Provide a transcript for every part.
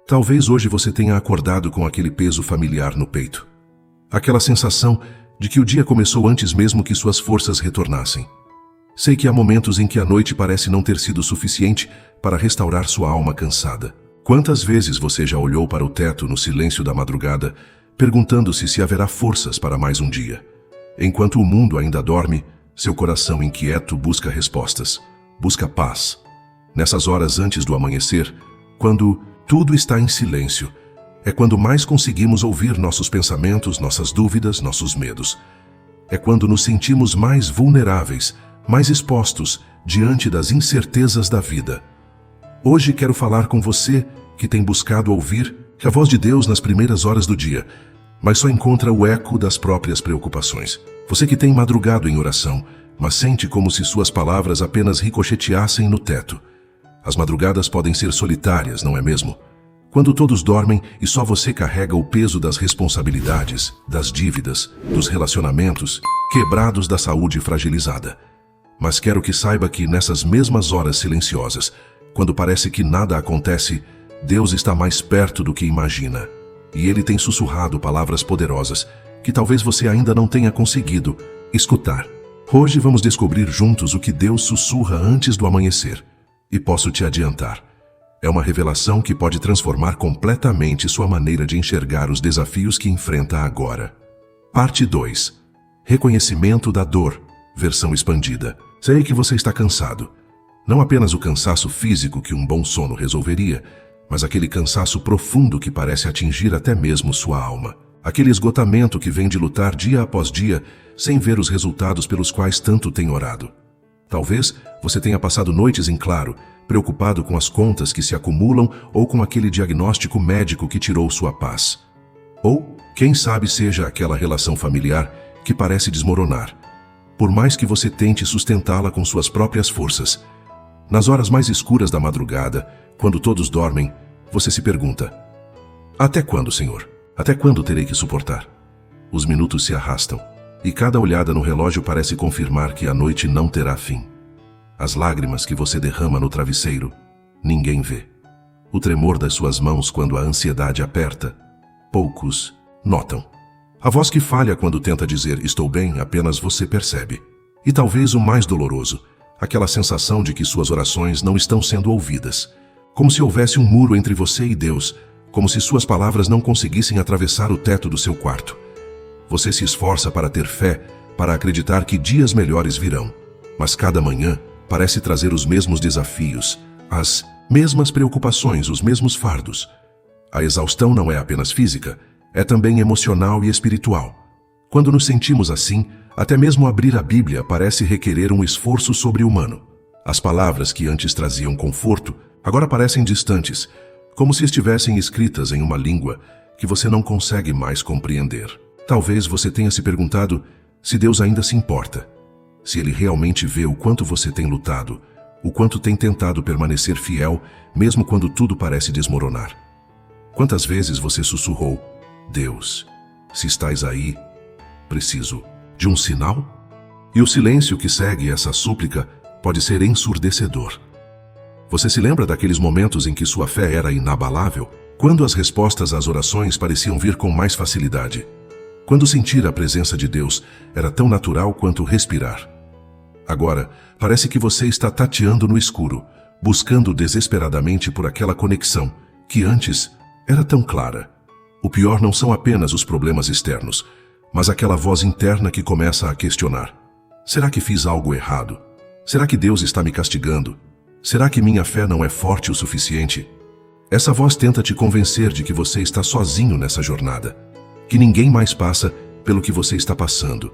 Talvez hoje você tenha acordado com aquele peso familiar no peito. Aquela sensação de que o dia começou antes mesmo que suas forças retornassem. Sei que há momentos em que a noite parece não ter sido suficiente para restaurar sua alma cansada. Quantas vezes você já olhou para o teto no silêncio da madrugada, perguntando-se se haverá forças para mais um dia? Enquanto o mundo ainda dorme, seu coração inquieto busca respostas, busca paz. Nessas horas antes do amanhecer, quando tudo está em silêncio, é quando mais conseguimos ouvir nossos pensamentos, nossas dúvidas, nossos medos. É quando nos sentimos mais vulneráveis, mais expostos diante das incertezas da vida. Hoje quero falar com você que tem buscado ouvir a voz de Deus nas primeiras horas do dia, mas só encontra o eco das próprias preocupações. Você que tem madrugado em oração, mas sente como se suas palavras apenas ricocheteassem no teto. As madrugadas podem ser solitárias, não é mesmo? Quando todos dormem e só você carrega o peso das responsabilidades, das dívidas, dos relacionamentos, quebrados, da saúde fragilizada. Mas quero que saiba que nessas mesmas horas silenciosas, quando parece que nada acontece, Deus está mais perto do que imagina. E Ele tem sussurrado palavras poderosas que talvez você ainda não tenha conseguido escutar. Hoje vamos descobrir juntos o que Deus sussurra antes do amanhecer. E posso te adiantar, é uma revelação que pode transformar completamente sua maneira de enxergar os desafios que enfrenta agora. Parte 2. Reconhecimento da dor, versão expandida. Sei que você está cansado. Não apenas o cansaço físico que um bom sono resolveria, mas aquele cansaço profundo que parece atingir até mesmo sua alma. Aquele esgotamento que vem de lutar dia após dia, sem ver os resultados pelos quais tanto tem orado. Talvez você tenha passado noites em claro, preocupado com as contas que se acumulam ou com aquele diagnóstico médico que tirou sua paz. Ou, quem sabe, seja aquela relação familiar que parece desmoronar. Por mais que você tente sustentá-la com suas próprias forças, nas horas mais escuras da madrugada, quando todos dormem, você se pergunta: até quando, Senhor? Até quando terei que suportar? Os minutos se arrastam, e cada olhada no relógio parece confirmar que a noite não terá fim. As lágrimas que você derrama no travesseiro, ninguém vê. O tremor das suas mãos quando a ansiedade aperta, poucos notam. A voz que falha quando tenta dizer "estou bem", apenas você percebe. E talvez o mais doloroso, aquela sensação de que suas orações não estão sendo ouvidas. Como se houvesse um muro entre você e Deus, como se suas palavras não conseguissem atravessar o teto do seu quarto. Você se esforça para ter fé, para acreditar que dias melhores virão. Mas cada manhã parece trazer os mesmos desafios, as mesmas preocupações, os mesmos fardos. A exaustão não é apenas física, é também emocional e espiritual. Quando nos sentimos assim, até mesmo abrir a Bíblia parece requerer um esforço sobre-humano. As palavras que antes traziam conforto, agora parecem distantes, como se estivessem escritas em uma língua que você não consegue mais compreender. Talvez você tenha se perguntado se Deus ainda se importa, se Ele realmente vê o quanto você tem lutado, o quanto tem tentado permanecer fiel, mesmo quando tudo parece desmoronar. Quantas vezes você sussurrou: Deus, se estás aí, preciso de um sinal? E o silêncio que segue essa súplica pode ser ensurdecedor. Você se lembra daqueles momentos em que sua fé era inabalável? Quando as respostas às orações pareciam vir com mais facilidade? Quando sentir a presença de Deus era tão natural quanto respirar? Agora, parece que você está tateando no escuro, buscando desesperadamente por aquela conexão que antes era tão clara. O pior não são apenas os problemas externos, mas aquela voz interna que começa a questionar: será que fiz algo errado? Será que Deus está me castigando? Será que minha fé não é forte o suficiente? Essa voz tenta te convencer de que você está sozinho nessa jornada, que ninguém mais passa pelo que você está passando,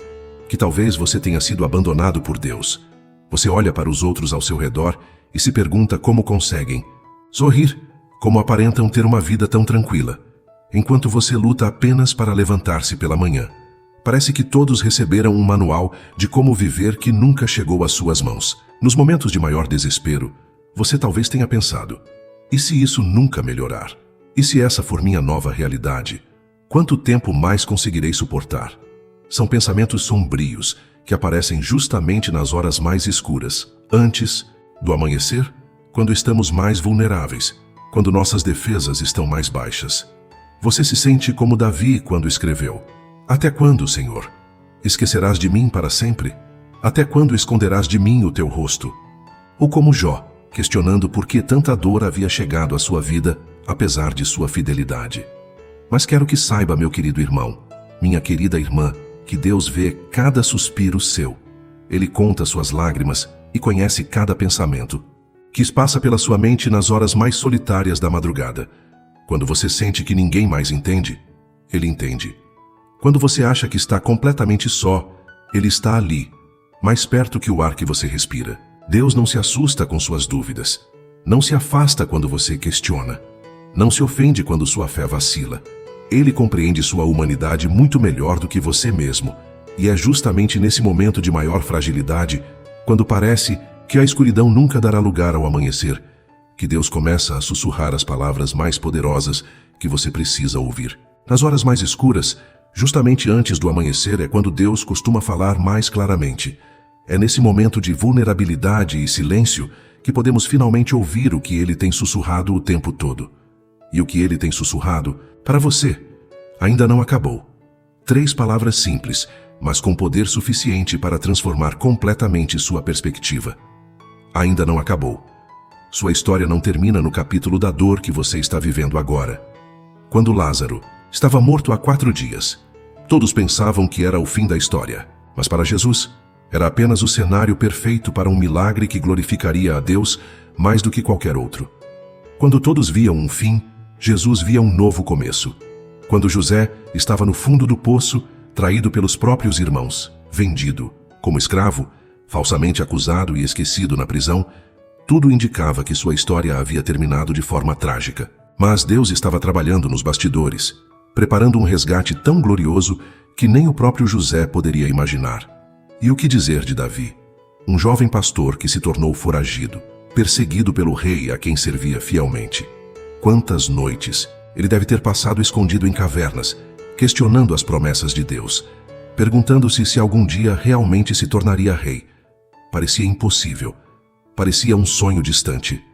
que talvez você tenha sido abandonado por Deus. Você olha para os outros ao seu redor e se pergunta como conseguem sorrir, como aparentam ter uma vida tão tranquila, enquanto você luta apenas para levantar-se pela manhã. Parece que todos receberam um manual de como viver que nunca chegou às suas mãos. Nos momentos de maior desespero, você talvez tenha pensado: e se isso nunca melhorar? E se essa for minha nova realidade? Quanto tempo mais conseguirei suportar? São pensamentos sombrios que aparecem justamente nas horas mais escuras, antes do amanhecer, quando estamos mais vulneráveis, quando nossas defesas estão mais baixas. Você se sente como Davi quando escreveu: Até quando, Senhor? Esquecerás de mim para sempre? Até quando esconderás de mim o teu rosto? Ou como Jó, questionando por que tanta dor havia chegado à sua vida, apesar de sua fidelidade. Mas quero que saiba, meu querido irmão, minha querida irmã, que Deus vê cada suspiro seu. Ele conta suas lágrimas e conhece cada pensamento que passa pela sua mente nas horas mais solitárias da madrugada. Quando você sente que ninguém mais entende, Ele entende. Quando você acha que está completamente só, Ele está ali, mais perto que o ar que você respira. Deus não se assusta com suas dúvidas. Não se afasta quando você questiona. Não se ofende quando sua fé vacila. Ele compreende sua humanidade muito melhor do que você mesmo. E é justamente nesse momento de maior fragilidade, quando parece que a escuridão nunca dará lugar ao amanhecer, que Deus começa a sussurrar as palavras mais poderosas que você precisa ouvir. Nas horas mais escuras, justamente antes do amanhecer, é quando Deus costuma falar mais claramente. É nesse momento de vulnerabilidade e silêncio que podemos finalmente ouvir o que Ele tem sussurrado o tempo todo. E o que Ele tem sussurrado para você ainda não acabou. 3 palavras simples, mas com poder suficiente para transformar completamente sua perspectiva. Ainda não acabou. Sua história não termina no capítulo da dor que você está vivendo agora. Quando Lázaro estava morto há 4 dias, todos pensavam que era o fim da história, mas para Jesus, era apenas o cenário perfeito para um milagre que glorificaria a Deus mais do que qualquer outro. Quando todos viam um fim, Jesus via um novo começo. Quando José estava no fundo do poço, traído pelos próprios irmãos, vendido como escravo, falsamente acusado e esquecido na prisão, tudo indicava que sua história havia terminado de forma trágica. Mas Deus estava trabalhando nos bastidores, preparando um resgate tão glorioso que nem o próprio José poderia imaginar. E o que dizer de Davi? Um jovem pastor que se tornou foragido, perseguido pelo rei a quem servia fielmente. Quantas noites ele deve ter passado escondido em cavernas, questionando as promessas de Deus, perguntando-se se algum dia realmente se tornaria rei. Parecia impossível. Parecia um sonho distante.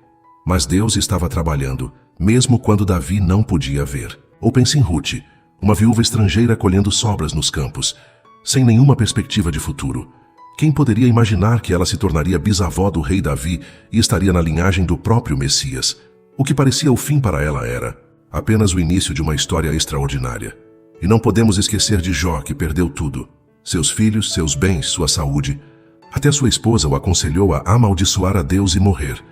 Mas Deus estava trabalhando, mesmo quando Davi não podia ver. Ou pense em Ruth, uma viúva estrangeira colhendo sobras nos campos, sem nenhuma perspectiva de futuro. Quem poderia imaginar que ela se tornaria bisavó do rei Davi e estaria na linhagem do próprio Messias? O que parecia o fim para ela era apenas o início de uma história extraordinária. E não podemos esquecer de Jó, que perdeu tudo. Seus filhos, seus bens, sua saúde. Até sua esposa o aconselhou a amaldiçoar a Deus e morrer.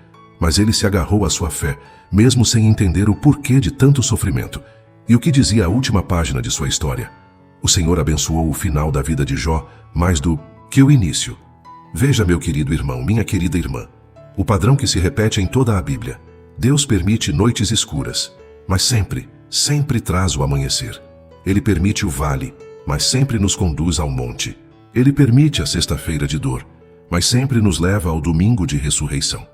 Mas ele se agarrou à sua fé, mesmo sem entender o porquê de tanto sofrimento. E o que dizia a última página de sua história? O Senhor abençoou o final da vida de Jó mais do que o início. Veja, meu querido irmão, minha querida irmã, o padrão que se repete em toda a Bíblia. Deus permite noites escuras, mas sempre, sempre traz o amanhecer. Ele permite o vale, mas sempre nos conduz ao monte. Ele permite a sexta-feira de dor, mas sempre nos leva ao domingo de ressurreição.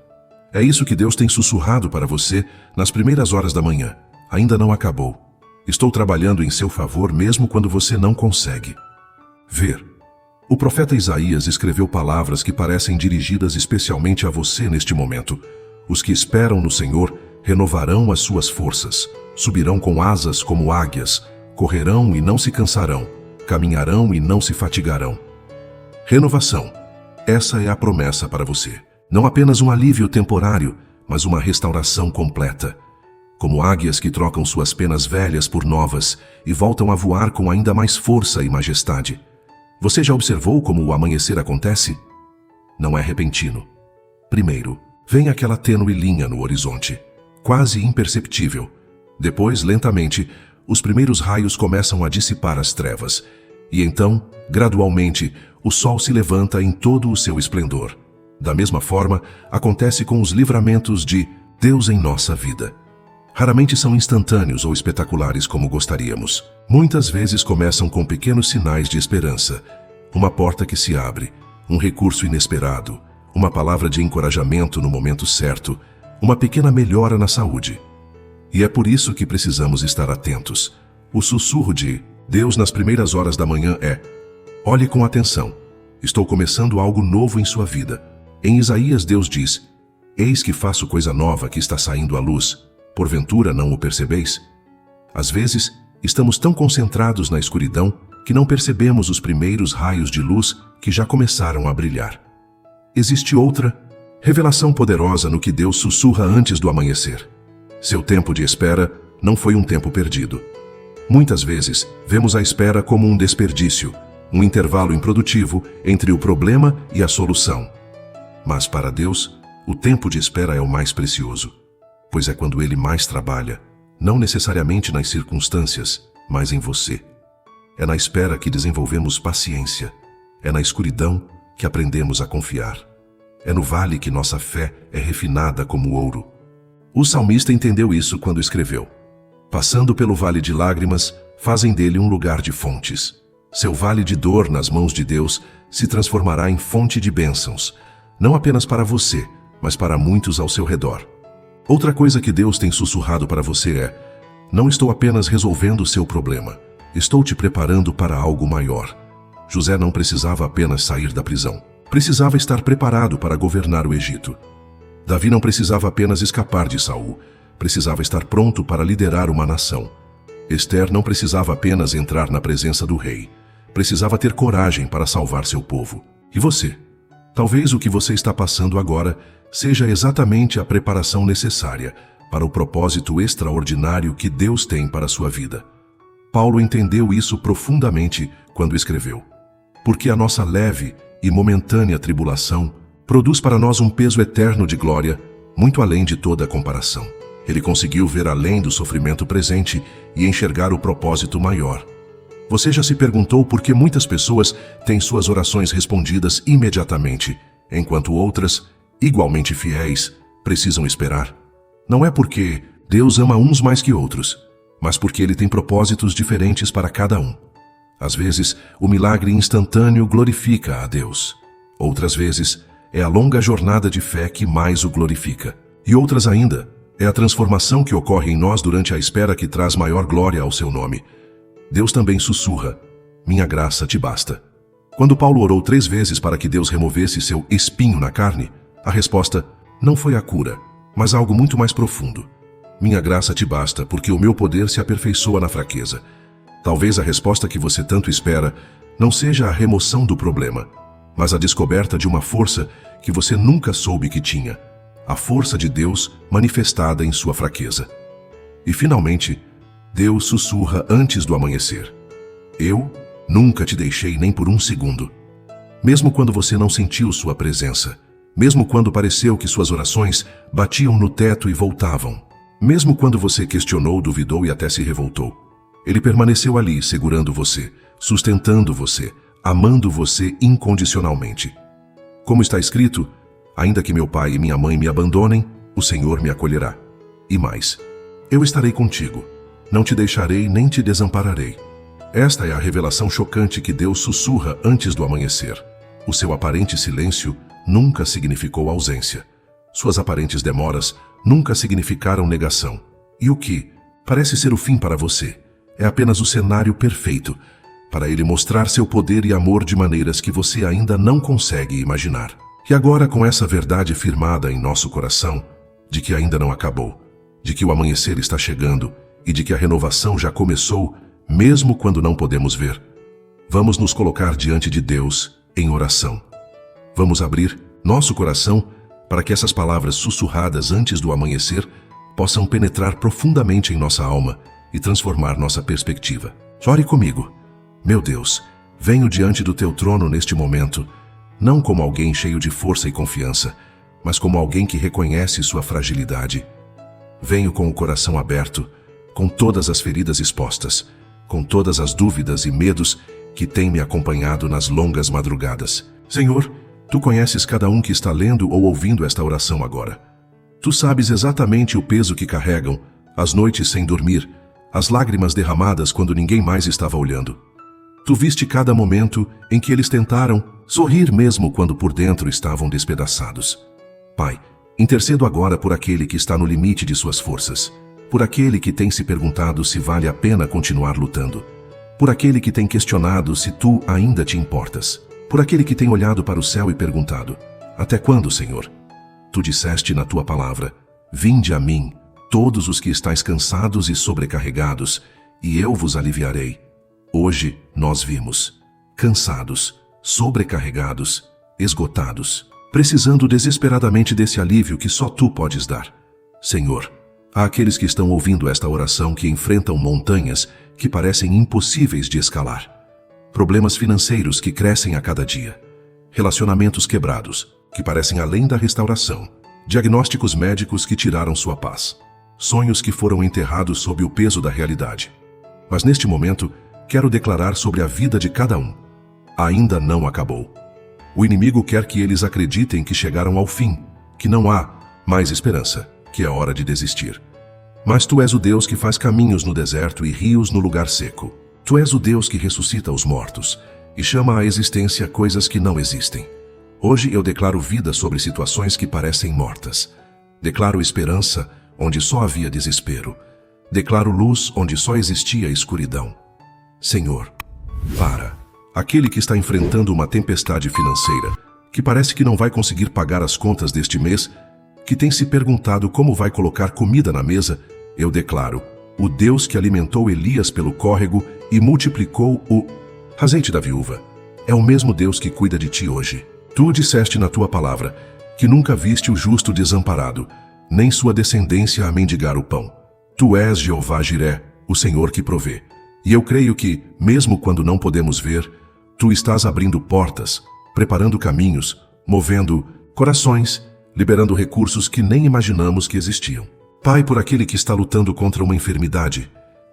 É isso que Deus tem sussurrado para você nas primeiras horas da manhã. Ainda não acabou. Estou trabalhando em seu favor mesmo quando você não consegue ver. O profeta Isaías escreveu palavras que parecem dirigidas especialmente a você neste momento. Os que esperam no Senhor renovarão as suas forças, subirão com asas como águias, correrão e não se cansarão, caminharão e não se fatigarão. Renovação. Essa é a promessa para você. Não apenas um alívio temporário, mas uma restauração completa. Como águias que trocam suas penas velhas por novas e voltam a voar com ainda mais força e majestade. Você já observou como o amanhecer acontece? Não é repentino. Primeiro, vem aquela tênue linha no horizonte, quase imperceptível. Depois, lentamente, os primeiros raios começam a dissipar as trevas. E então, gradualmente, o sol se levanta em todo o seu esplendor. Da mesma forma, acontece com os livramentos de Deus em nossa vida. Raramente são instantâneos ou espetaculares como gostaríamos. Muitas vezes começam com pequenos sinais de esperança. Uma porta que se abre, um recurso inesperado, uma palavra de encorajamento no momento certo, uma pequena melhora na saúde. E é por isso que precisamos estar atentos. O sussurro de Deus nas primeiras horas da manhã é: olhe com atenção, estou começando algo novo em sua vida. Em Isaías, Deus diz: eis que faço coisa nova que está saindo à luz. Porventura não o percebeis? Às vezes, estamos tão concentrados na escuridão que não percebemos os primeiros raios de luz que já começaram a brilhar. Existe outra revelação poderosa no que Deus sussurra antes do amanhecer. Seu tempo de espera não foi um tempo perdido. Muitas vezes, vemos a espera como um desperdício, um intervalo improdutivo entre o problema e a solução. Mas para Deus, o tempo de espera é o mais precioso, pois é quando Ele mais trabalha, não necessariamente nas circunstâncias, mas em você. É na espera que desenvolvemos paciência, é na escuridão que aprendemos a confiar. É no vale que nossa fé é refinada como ouro. O salmista entendeu isso quando escreveu: passando pelo vale de lágrimas, fazem dele um lugar de fontes. Seu vale de dor nas mãos de Deus se transformará em fonte de bênçãos, não apenas para você, mas para muitos ao seu redor. Outra coisa que Deus tem sussurrado para você é: não estou apenas resolvendo o seu problema, estou te preparando para algo maior. José não precisava apenas sair da prisão. Precisava estar preparado para governar o Egito. Davi não precisava apenas escapar de Saul. Precisava estar pronto para liderar uma nação. Esther não precisava apenas entrar na presença do rei. Precisava ter coragem para salvar seu povo. E você? Talvez o que você está passando agora seja exatamente a preparação necessária para o propósito extraordinário que Deus tem para a sua vida. Paulo entendeu isso profundamente quando escreveu: porque a nossa leve e momentânea tribulação produz para nós um peso eterno de glória, muito além de toda comparação. Ele conseguiu ver além do sofrimento presente e enxergar o propósito maior. Você já se perguntou por que muitas pessoas têm suas orações respondidas imediatamente, enquanto outras, igualmente fiéis, precisam esperar? Não é porque Deus ama uns mais que outros, mas porque Ele tem propósitos diferentes para cada um. Às vezes, o milagre instantâneo glorifica a Deus. Outras vezes, é a longa jornada de fé que mais o glorifica. E outras ainda, é a transformação que ocorre em nós durante a espera que traz maior glória ao seu nome. Deus também sussurra: minha graça te basta. Quando Paulo orou 3 vezes para que Deus removesse seu espinho na carne, a resposta não foi a cura, mas algo muito mais profundo. Minha graça te basta, porque o meu poder se aperfeiçoa na fraqueza. Talvez a resposta que você tanto espera não seja a remoção do problema, mas a descoberta de uma força que você nunca soube que tinha. A força de Deus manifestada em sua fraqueza. E finalmente, Deus sussurra antes do amanhecer: eu nunca te deixei nem por um segundo. Mesmo quando você não sentiu sua presença, mesmo quando pareceu que suas orações batiam no teto e voltavam, mesmo quando você questionou, duvidou e até se revoltou, Ele permaneceu ali, segurando você, sustentando você, amando você incondicionalmente. Como está escrito: ainda que meu pai e minha mãe me abandonem, o Senhor me acolherá. E mais: eu estarei contigo, não te deixarei nem te desampararei. Esta é a revelação chocante que Deus sussurra antes do amanhecer. O seu aparente silêncio nunca significou ausência. Suas aparentes demoras nunca significaram negação. E o que parece ser o fim para você é apenas o cenário perfeito para Ele mostrar seu poder e amor de maneiras que você ainda não consegue imaginar. E agora, com essa verdade firmada em nosso coração, de que ainda não acabou, de que o amanhecer está chegando e de que a renovação já começou, mesmo quando não podemos ver, vamos nos colocar diante de Deus em oração. Vamos abrir nosso coração para que essas palavras sussurradas antes do amanhecer possam penetrar profundamente em nossa alma e transformar nossa perspectiva. Ore comigo. Meu Deus, venho diante do teu trono neste momento, não como alguém cheio de força e confiança, mas como alguém que reconhece sua fragilidade. Venho com o coração aberto, com todas as feridas expostas, com todas as dúvidas e medos que têm me acompanhado nas longas madrugadas. Senhor, Tu conheces cada um que está lendo ou ouvindo esta oração agora. Tu sabes exatamente o peso que carregam, as noites sem dormir, as lágrimas derramadas quando ninguém mais estava olhando. Tu viste cada momento em que eles tentaram sorrir mesmo quando por dentro estavam despedaçados. Pai, intercedo agora por aquele que está no limite de suas forças, por aquele que tem se perguntado se vale a pena continuar lutando, por aquele que tem questionado se Tu ainda te importas, por aquele que tem olhado para o céu e perguntado: até quando, Senhor? Tu disseste na Tua palavra: vinde a mim, todos os que estáis cansados e sobrecarregados, e eu vos aliviarei. Hoje nós vimos, cansados, sobrecarregados, esgotados, precisando desesperadamente desse alívio que só Tu podes dar. Senhor, há aqueles que estão ouvindo esta oração que enfrentam montanhas que parecem impossíveis de escalar. Problemas financeiros que crescem a cada dia. Relacionamentos quebrados, que parecem além da restauração. Diagnósticos médicos que tiraram sua paz. Sonhos que foram enterrados sob o peso da realidade. Mas neste momento, quero declarar sobre a vida de cada um. Ainda não acabou. O inimigo quer que eles acreditem que chegaram ao fim, que não há mais esperança, que é hora de desistir. Mas Tu és o Deus que faz caminhos no deserto e rios no lugar seco. Tu és o Deus que ressuscita os mortos e chama à existência coisas que não existem. Hoje eu declaro vida sobre situações que parecem mortas. Declaro esperança onde só havia desespero. Declaro luz onde só existia escuridão. Senhor, para aquele que está enfrentando uma tempestade financeira, que parece que não vai conseguir pagar as contas deste mês, que tem se perguntado como vai colocar comida na mesa, eu declaro, o Deus que alimentou Elias pelo córrego e multiplicou o azeite da viúva, é o mesmo Deus que cuida de ti hoje. Tu disseste na Tua palavra que nunca viste o justo desamparado, nem sua descendência a mendigar o pão. Tu és Jeová Jiré, o Senhor que provê. E eu creio que, mesmo quando não podemos ver, Tu estás abrindo portas, preparando caminhos, movendo corações, liberando recursos que nem imaginamos que existiam. Pai, por aquele que está lutando contra uma enfermidade,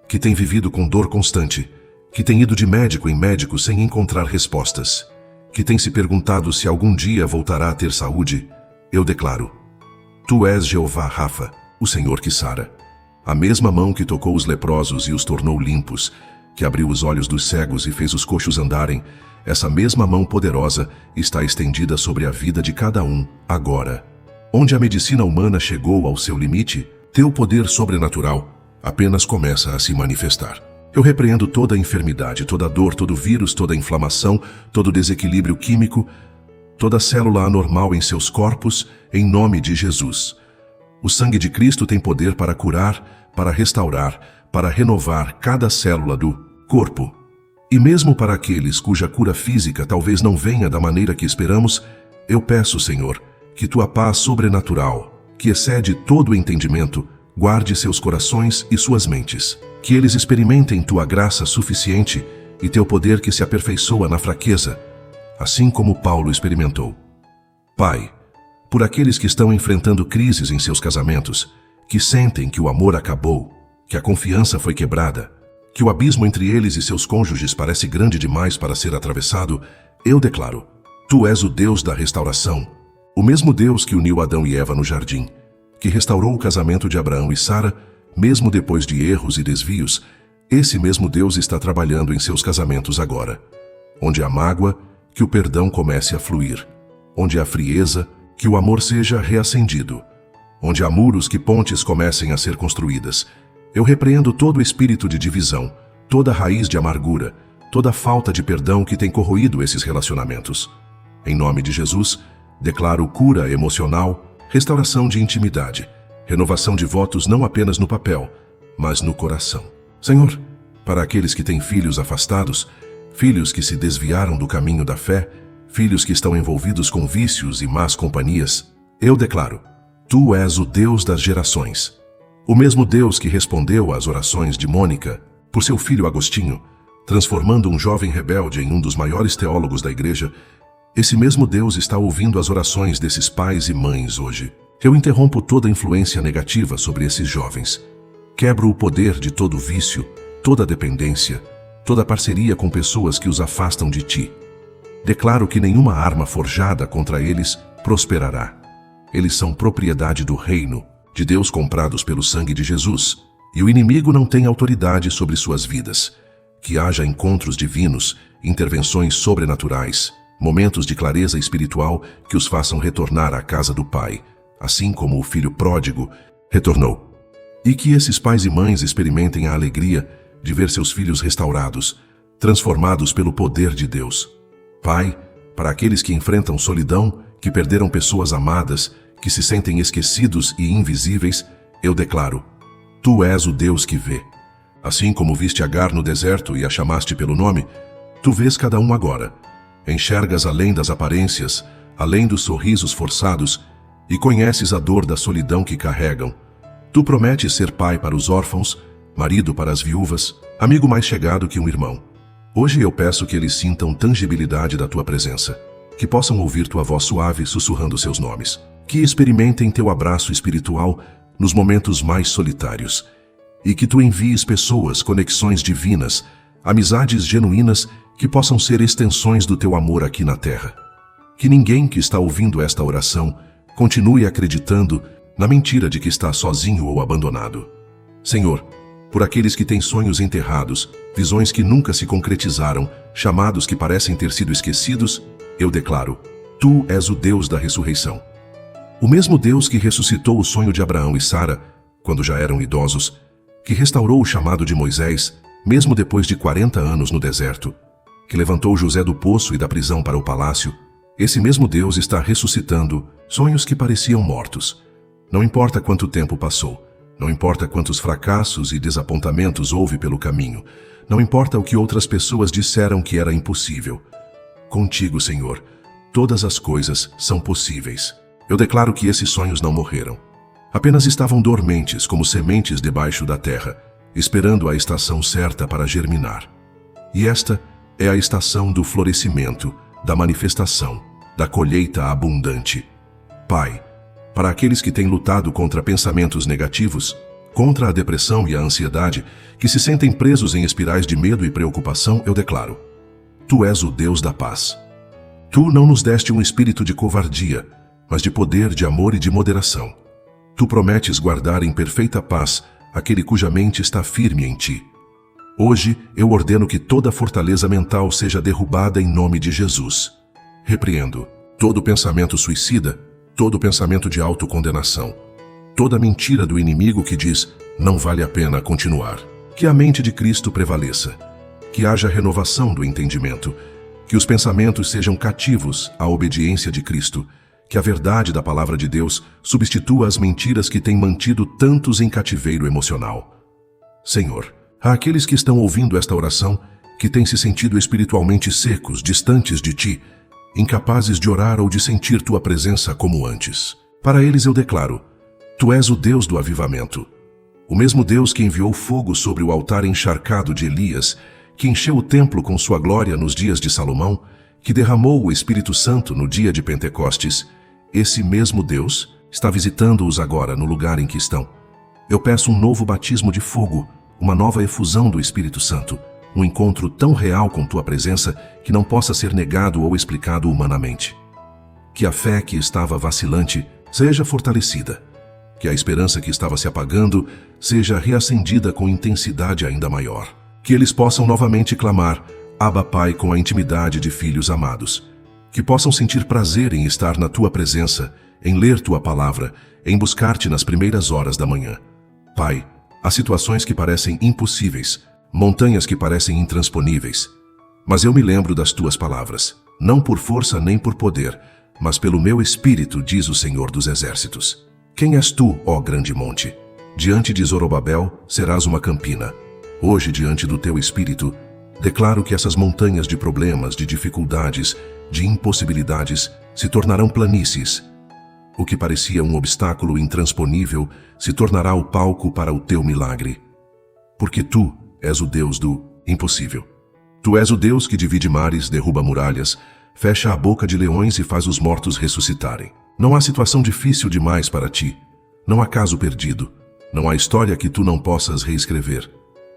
que tem vivido com dor constante, que tem ido de médico em médico sem encontrar respostas, que tem se perguntado se algum dia voltará a ter saúde, eu declaro, Tu és Jeová Rafa, o Senhor que sara. A mesma mão que tocou os leprosos e os tornou limpos, que abriu os olhos dos cegos e fez os coxos andarem, essa mesma mão poderosa está estendida sobre a vida de cada um, agora. Onde a medicina humana chegou ao seu limite, Teu poder sobrenatural apenas começa a se manifestar. Eu repreendo toda a enfermidade, toda a dor, todo vírus, toda a inflamação, todo desequilíbrio químico, toda célula anormal em seus corpos, em nome de Jesus. O sangue de Cristo tem poder para curar, para restaurar, para renovar cada célula do corpo. E mesmo para aqueles cuja cura física talvez não venha da maneira que esperamos, eu peço, Senhor, que Tua paz sobrenatural, que excede todo o entendimento, guarde seus corações e suas mentes. Que eles experimentem Tua graça suficiente e Teu poder que se aperfeiçoa na fraqueza, assim como Paulo experimentou. Pai, por aqueles que estão enfrentando crises em seus casamentos, que sentem que o amor acabou, que a confiança foi quebrada, que o abismo entre eles e seus cônjuges parece grande demais para ser atravessado, eu declaro, Tu és o Deus da restauração, o mesmo Deus que uniu Adão e Eva no jardim, que restaurou o casamento de Abraão e Sara, mesmo depois de erros e desvios, esse mesmo Deus está trabalhando em seus casamentos agora. Onde há mágoa, que o perdão comece a fluir. Onde há frieza, que o amor seja reacendido. Onde há muros, que pontes comecem a ser construídas. Eu repreendo todo o espírito de divisão, toda raiz de amargura, toda falta de perdão que tem corroído esses relacionamentos. Em nome de Jesus, declaro cura emocional, restauração de intimidade, renovação de votos não apenas no papel, mas no coração. Senhor, para aqueles que têm filhos afastados, filhos que se desviaram do caminho da fé, filhos que estão envolvidos com vícios e más companhias, eu declaro, Tu és o Deus das gerações. O mesmo Deus que respondeu às orações de Mônica por seu filho Agostinho, transformando um jovem rebelde em um dos maiores teólogos da igreja, esse mesmo Deus está ouvindo as orações desses pais e mães hoje. Eu interrompo toda influência negativa sobre esses jovens. Quebro o poder de todo vício, toda dependência, toda parceria com pessoas que os afastam de Ti. Declaro que nenhuma arma forjada contra eles prosperará. Eles são propriedade do reino, de Deus comprados pelo sangue de Jesus, e o inimigo não tem autoridade sobre suas vidas. Que haja encontros divinos, intervenções sobrenaturais, momentos de clareza espiritual que os façam retornar à casa do Pai, assim como o filho pródigo retornou. E que esses pais e mães experimentem a alegria de ver seus filhos restaurados, transformados pelo poder de Deus. Pai, para aqueles que enfrentam solidão, que perderam pessoas amadas, que se sentem esquecidos e invisíveis, Eu declaro: Tu és o Deus que vê. Assim como viste Agar no deserto e a chamaste pelo nome, tu vês cada um agora. Enxergas além das aparências, além dos sorrisos forçados, e conheces a dor da solidão que carregam. Tu prometes ser pai para os órfãos, marido para as viúvas, amigo mais chegado que um irmão. Hoje eu peço que eles sintam tangibilidade da tua presença, que possam ouvir tua voz suave sussurrando seus nomes, que experimentem teu abraço espiritual nos momentos mais solitários, e que tu envies pessoas, conexões divinas, amizades genuínas que possam ser extensões do teu amor aqui na terra. Que ninguém que está ouvindo esta oração continue acreditando na mentira de que está sozinho ou abandonado. Senhor, por aqueles que têm sonhos enterrados, visões que nunca se concretizaram, chamados que parecem ter sido esquecidos, eu declaro: Tu és o Deus da ressurreição. O mesmo Deus que ressuscitou o sonho de Abraão e Sara, quando já eram idosos, que restaurou o chamado de Moisés, mesmo depois de 40 anos no deserto, que levantou José do poço e da prisão para o palácio, esse mesmo Deus está ressuscitando sonhos que pareciam mortos. Não importa quanto tempo passou, não importa quantos fracassos e desapontamentos houve pelo caminho, não importa o que outras pessoas disseram que era impossível. Contigo, Senhor, todas as coisas são possíveis. Eu declaro que esses sonhos não morreram. Apenas estavam dormentes como sementes debaixo da terra, esperando a estação certa para germinar. E esta é a estação do florescimento, da manifestação, da colheita abundante. Pai, para aqueles que têm lutado contra pensamentos negativos, contra a depressão e a ansiedade, que se sentem presos em espirais de medo e preocupação, eu declaro: Tu és o Deus da paz. Tu não nos deste um espírito de covardia, mas de poder, de amor e de moderação. Tu prometes guardar em perfeita paz aquele cuja mente está firme em ti. Hoje eu ordeno que toda fortaleza mental seja derrubada em nome de Jesus. Repreendo todo pensamento suicida, todo pensamento de autocondenação, toda mentira do inimigo que diz: não vale a pena continuar. Que a mente de Cristo prevaleça, que haja renovação do entendimento, que os pensamentos sejam cativos à obediência de Cristo, que a verdade da palavra de Deus substitua as mentiras que têm mantido tantos em cativeiro emocional. Senhor, há aqueles que estão ouvindo esta oração que têm se sentido espiritualmente secos, distantes de Ti, incapazes de orar ou de sentir Tua presença como antes. Para eles eu declaro: Tu és o Deus do avivamento. O mesmo Deus que enviou fogo sobre o altar encharcado de Elias, que encheu o templo com sua glória nos dias de Salomão, que derramou o Espírito Santo no dia de Pentecostes, esse mesmo Deus está visitando-os agora no lugar em que estão. Eu peço um novo batismo de fogo, uma nova efusão do Espírito Santo, um encontro tão real com Tua presença que não possa ser negado ou explicado humanamente. Que a fé que estava vacilante seja fortalecida, que a esperança que estava se apagando seja reacendida com intensidade ainda maior, que eles possam novamente clamar: Abba, Pai, com a intimidade de filhos amados. Que possam sentir prazer em estar na Tua presença, em ler Tua palavra, em buscar-Te nas primeiras horas da manhã. Pai, há situações que parecem impossíveis, montanhas que parecem intransponíveis. Mas eu me lembro das Tuas palavras, não por força nem por poder, mas pelo meu espírito, diz o Senhor dos Exércitos. Quem és Tu, ó grande monte? Diante de Zorobabel serás uma campina. Hoje, diante do Teu Espírito, declaro que essas montanhas de problemas, de dificuldades, de impossibilidades se tornarão planícies. O que parecia um obstáculo intransponível se tornará o palco para o Teu milagre. Porque Tu és o Deus do impossível. Tu és o Deus que divide mares, derruba muralhas, fecha a boca de leões e faz os mortos ressuscitarem. Não há situação difícil demais para Ti. Não há caso perdido. Não há história que Tu não possas reescrever.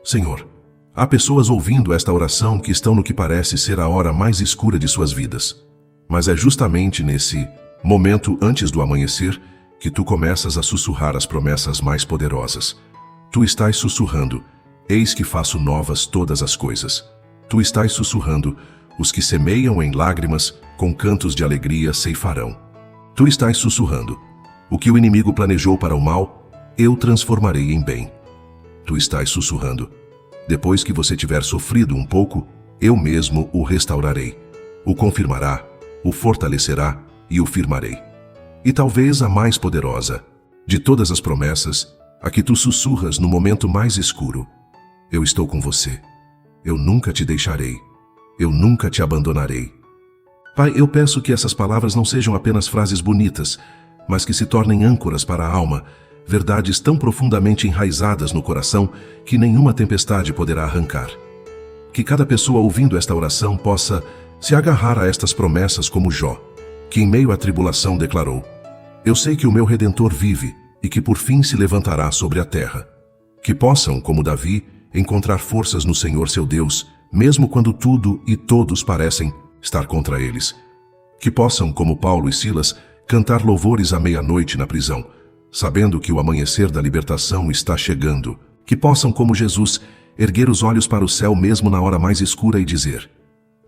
Senhor, há pessoas ouvindo esta oração que estão no que parece ser a hora mais escura de suas vidas. Mas é justamente nesse momento antes do amanhecer que Tu começas a sussurrar as promessas mais poderosas. Tu estás sussurrando: eis que faço novas todas as coisas. Tu estás sussurrando: os que semeiam em lágrimas, com cantos de alegria ceifarão. Tu estás sussurrando: o que o inimigo planejou para o mal, eu transformarei em bem. Tu estás sussurrando: depois que você tiver sofrido um pouco, eu mesmo o restaurarei, o confirmará, o fortalecerá e o firmarei. E talvez a mais poderosa de todas as promessas, a que tu sussurras no momento mais escuro: eu estou com você. Eu nunca te deixarei. Eu nunca te abandonarei. Pai, eu peço que essas palavras não sejam apenas frases bonitas, mas que se tornem âncoras para a alma, verdades tão profundamente enraizadas no coração que nenhuma tempestade poderá arrancar. Que cada pessoa ouvindo esta oração possa se agarrar a estas promessas como Jó, que em meio à tribulação declarou: eu sei que o meu Redentor vive e que por fim se levantará sobre a terra. Que possam, como Davi, encontrar forças no Senhor seu Deus, mesmo quando tudo e todos parecem estar contra eles. Que possam, como Paulo e Silas, cantar louvores à meia-noite na prisão, sabendo que o amanhecer da libertação está chegando. Que possam, como Jesus, erguer os olhos para o céu mesmo na hora mais escura e dizer: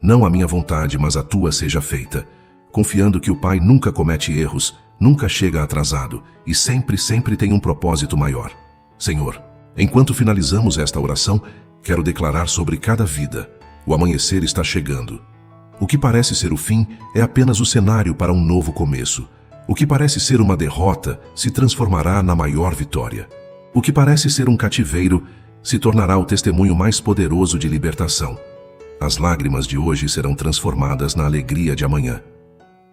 não a minha vontade, mas a tua seja feita, confiando que o Pai nunca comete erros, nunca chega atrasado e sempre tem um propósito maior. Senhor, enquanto finalizamos esta oração, quero declarar sobre cada vida: o amanhecer está chegando. O que parece ser o fim é apenas o cenário para um novo começo. O que parece ser uma derrota se transformará na maior vitória. O que parece ser um cativeiro se tornará o testemunho mais poderoso de libertação. As lágrimas de hoje serão transformadas na alegria de amanhã.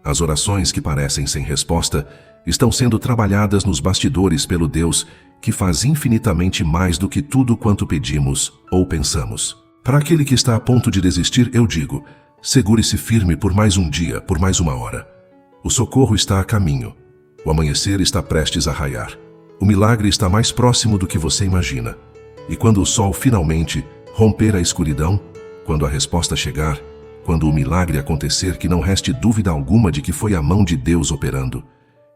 As orações que parecem sem resposta estão sendo trabalhadas nos bastidores pelo Deus que faz infinitamente mais do que tudo quanto pedimos ou pensamos. Para aquele que está a ponto de desistir, eu digo: segure-se firme por mais um dia, por mais uma hora. O socorro está a caminho. O amanhecer está prestes a raiar. O milagre está mais próximo do que você imagina. E quando o sol finalmente romper a escuridão, quando a resposta chegar, quando o milagre acontecer, que não reste dúvida alguma de que foi a mão de Deus operando.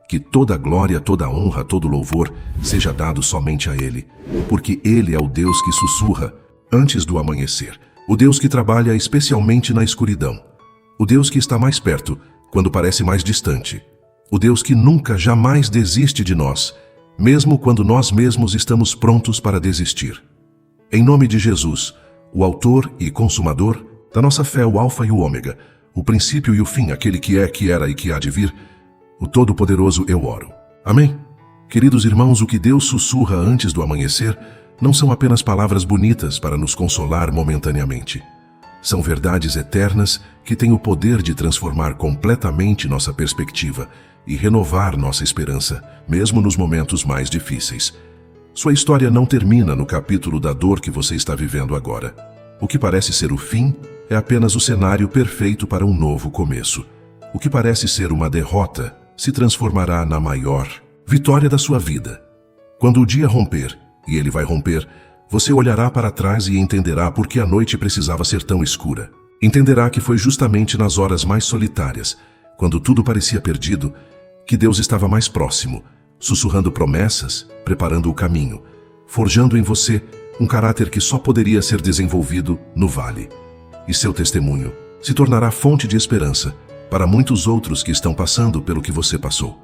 Que toda a glória, toda a honra, todo o louvor seja dado somente a Ele, porque Ele é o Deus que sussurra antes do amanhecer, o Deus que trabalha especialmente na escuridão, o Deus que está mais perto quando parece mais distante, o Deus que nunca, jamais desiste de nós, mesmo quando nós mesmos estamos prontos para desistir. Em nome de Jesus, o autor e consumador da nossa fé, o Alfa e o Ômega, o princípio e o fim, aquele que é, que era e que há de vir, o Todo-Poderoso, eu oro. Amém? Queridos irmãos, o que Deus sussurra antes do amanhecer não são apenas palavras bonitas para nos consolar momentaneamente. São verdades eternas que têm o poder de transformar completamente nossa perspectiva e renovar nossa esperança, mesmo nos momentos mais difíceis. Sua história não termina no capítulo da dor que você está vivendo agora. O que parece ser o fim é apenas o cenário perfeito para um novo começo. O que parece ser uma derrota se transformará na maior vitória da sua vida. Quando o dia romper, e ele vai romper, você olhará para trás e entenderá por que a noite precisava ser tão escura. Entenderá que foi justamente nas horas mais solitárias, quando tudo parecia perdido, que Deus estava mais próximo, sussurrando promessas, preparando o caminho, forjando em você um caráter que só poderia ser desenvolvido no vale. E seu testemunho se tornará fonte de esperança para muitos outros que estão passando pelo que você passou.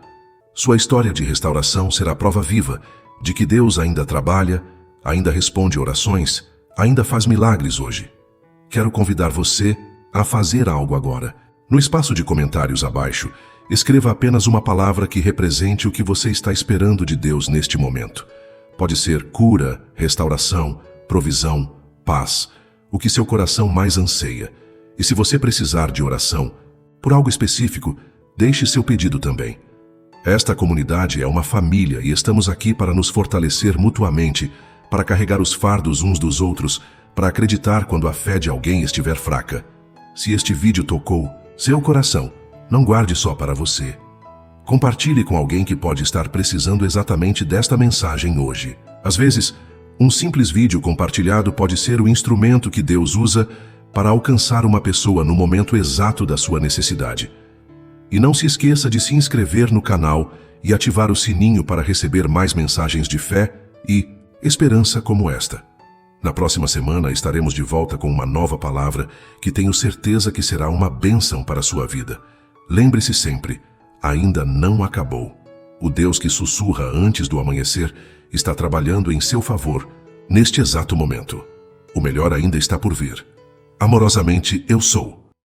Sua história de restauração será prova viva de que Deus ainda trabalha, ainda responde orações, ainda faz milagres hoje. Quero convidar você a fazer algo agora. No espaço de comentários abaixo, escreva apenas uma palavra que represente o que você está esperando de Deus neste momento. Pode ser cura, restauração, provisão, paz, o que seu coração mais anseia. E se você precisar de oração, por algo específico, deixe seu pedido também. Esta comunidade é uma família e estamos aqui para nos fortalecer mutuamente, para carregar os fardos uns dos outros, para acreditar quando a fé de alguém estiver fraca. Se este vídeo tocou seu coração, não guarde só para você. Compartilhe com alguém que pode estar precisando exatamente desta mensagem hoje. Às vezes, um simples vídeo compartilhado pode ser o instrumento que Deus usa para alcançar uma pessoa no momento exato da sua necessidade. E não se esqueça de se inscrever no canal e ativar o sininho para receber mais mensagens de fé e esperança como esta. Na próxima semana estaremos de volta com uma nova palavra que tenho certeza que será uma bênção para a sua vida. Lembre-se sempre, ainda não acabou. O Deus que sussurra antes do amanhecer está trabalhando em seu favor neste exato momento. O melhor ainda está por vir. Amorosamente, eu sou